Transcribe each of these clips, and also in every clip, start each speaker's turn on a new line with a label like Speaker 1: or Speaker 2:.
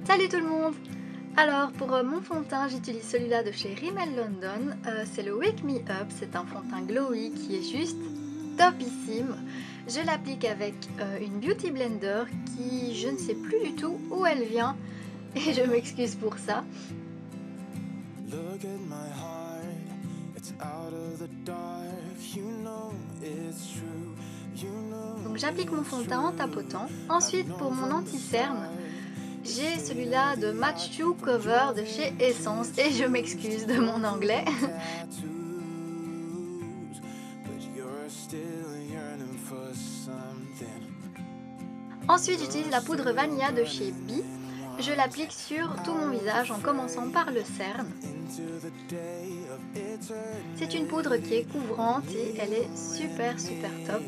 Speaker 1: Salut tout le monde! Alors pour mon fond de teint j'utilise celui-là de chez Rimmel London, c'est le Wake Me Up, c'est un fond de teint glowy qui est juste topissime. Je l'applique avec une Beauty Blender qui je ne sais plus du tout où elle vient et je m'excuse pour ça. Donc j'applique mon fond de teint en tapotant. Ensuite pour mon anti-cerne, j'ai celui-là de Match 2 Cover de chez Essence et je m'excuse de mon anglais. Ensuite j'utilise la poudre Vanilla de chez Bee. Je l'applique sur tout mon visage en commençant par le cerne. C'est une poudre qui est couvrante et elle est super top.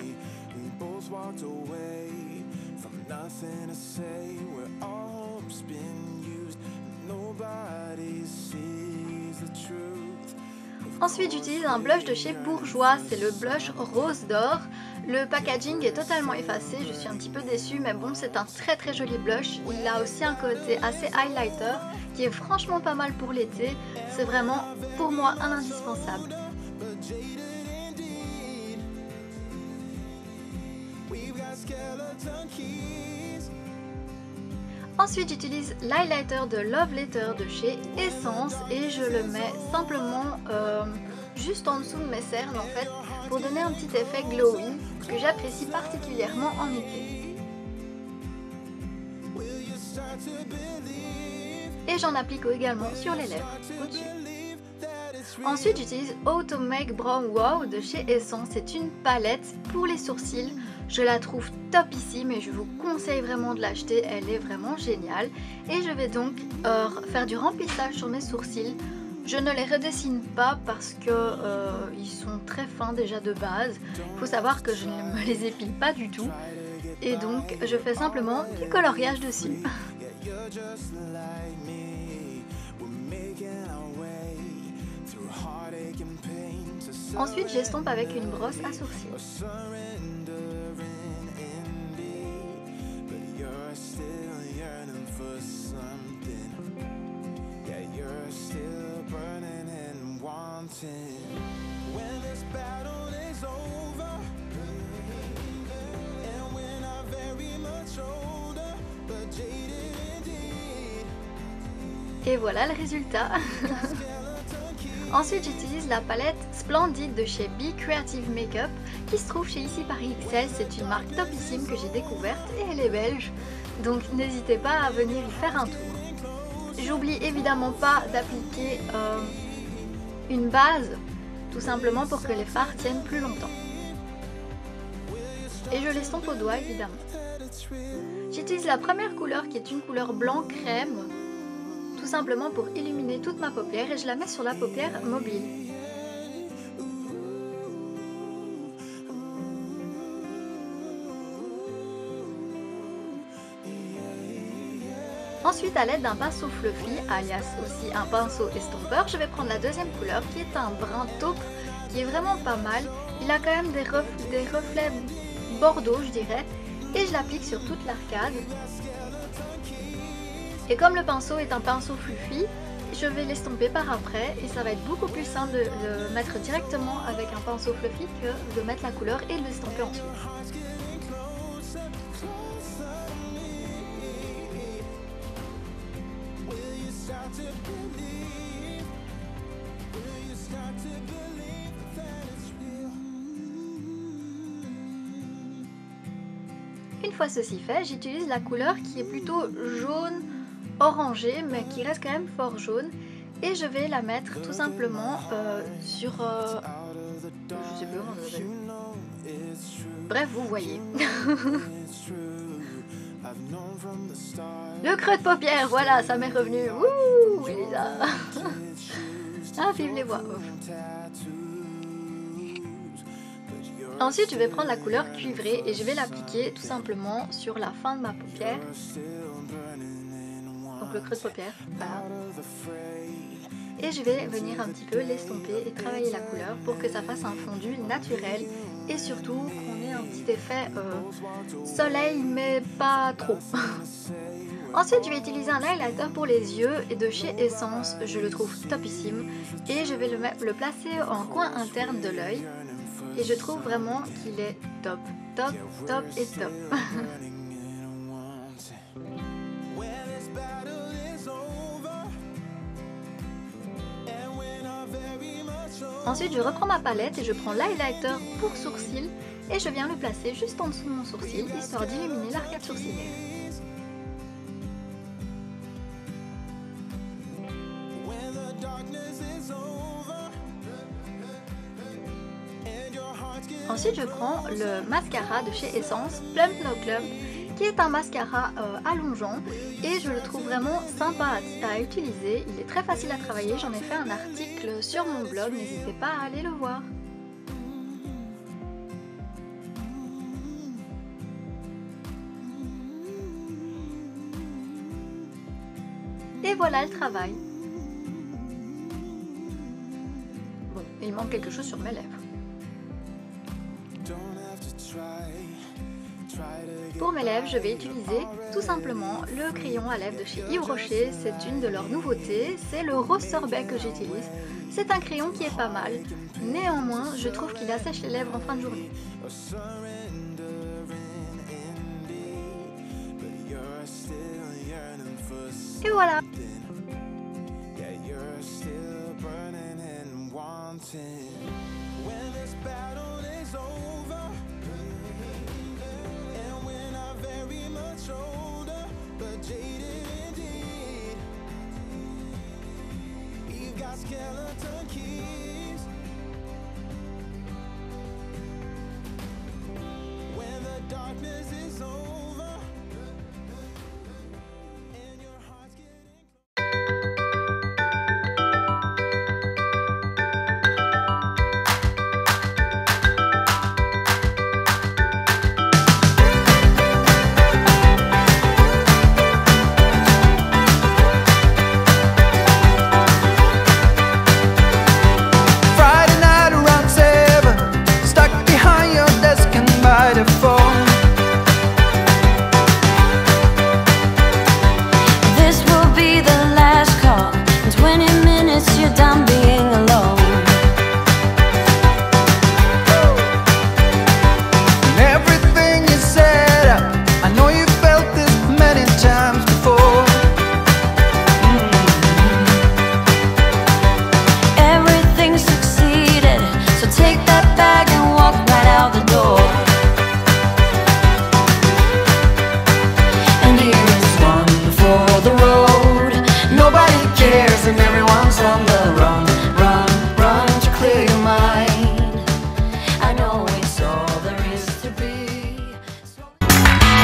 Speaker 1: Ensuite j'utilise un blush de chez Bourjois, c'est le blush Rose d'Or. Le packaging est totalement effacé, je suis un petit peu déçue mais bon c'est un très joli blush. Il a aussi un côté assez highlighter qui est franchement pas mal pour l'été. C'est vraiment pour moi un indispensable. Ensuite j'utilise l'highlighter de Love Letter de chez Essence et je le mets simplement juste en dessous de mes cernes en fait pour donner un petit effet glowy que j'apprécie particulièrement en été. Et j'en applique également sur les lèvres au-dessus. Ensuite j'utilise Auto Make Brow Wow de chez Essence, c'est une palette pour les sourcils. Je la trouve topissime et je vous conseille vraiment de l'acheter, elle est vraiment géniale. Et je vais donc faire du remplissage sur mes sourcils. Je ne les redessine pas parce que ils sont très fins déjà de base. Il faut savoir que je ne me les épile pas du tout. Et donc je fais simplement du coloriage dessus. Ensuite j'estompe avec une brosse à sourcils. Et voilà le résultat. Ensuite j'utilise la palette Splendid de chez Bee Creative Makeup qui se trouve chez Ici Paris XL, c'est une marque topissime que j'ai découverte et elle est belge, donc n'hésitez pas à venir y faire un tour. J'oublie évidemment pas d'appliquer une base, tout simplement pour que les fards tiennent plus longtemps. Et je l'estompe au doigt évidemment. J'utilise la première couleur qui est une couleur blanc crème, tout simplement pour illuminer toute ma paupière et je la mets sur la paupière mobile. Ensuite à l'aide d'un pinceau fluffy, alias aussi un pinceau estompeur, je vais prendre la deuxième couleur qui est un brun taupe qui est vraiment pas mal. Il a quand même des reflets bordeaux je dirais et je l'applique sur toute l'arcade. Et comme le pinceau est un pinceau fluffy, je vais l'estomper par après et ça va être beaucoup plus simple de le mettre directement avec un pinceau fluffy que de mettre la couleur et de l'estomper ensuite. Une fois ceci fait, j'utilise la couleur qui est plutôt jaune orangé mais qui reste quand même fort jaune et je vais la mettre tout simplement sur je sais plus comment ça s'appelle. Bref vous voyez. Le creux de paupière, voilà ça m'est revenu. Wouh Elisa. Ah vive les voix. Ensuite je vais prendre la couleur cuivrée et je vais l'appliquer tout simplement sur la fin de ma paupière. Donc le creux de paupière, voilà. Et je vais venir un petit peu l'estomper et travailler la couleur pour que ça fasse un fondu naturel et surtout qu'on ait un petit effet soleil mais pas trop. Ensuite, je vais utiliser un highlighter pour les yeux et de chez Essence, je le trouve topissime et je vais le placer en coin interne de l'œil et je trouve vraiment qu'il est top, top, top et top. Ensuite, je reprends ma palette et je prends l'highlighter pour sourcils et je viens le placer juste en dessous de mon sourcil, histoire d'illuminer l'arcade sourcilière. Ensuite, je prends le mascara de chez Essence, Plump No Club, qui est un mascara allongeant et je le trouve vraiment sympa à utiliser. Il est très facile à travailler, j'en ai fait un article sur mon blog, n'hésitez pas à aller le voir. Et voilà le travail. Bon, il manque quelque chose sur mes lèvres. Pour mes lèvres, je vais utiliser tout simplement le crayon à lèvres de chez Yves Rocher. C'est une de leurs nouveautés, c'est le rose sorbet que j'utilise. C'est un crayon qui est pas mal, néanmoins je trouve qu'il assèche les lèvres en fin de journée. Et voilà!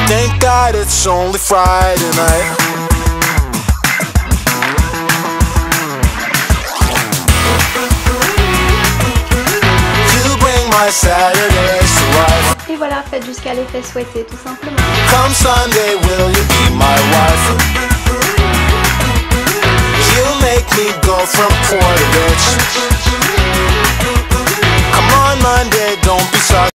Speaker 2: Thank God it's only Friday night. You bring my Saturdays to life.
Speaker 1: Et voilà, faites jusqu'à l'effet souhaité tout simplement.
Speaker 2: Come Sunday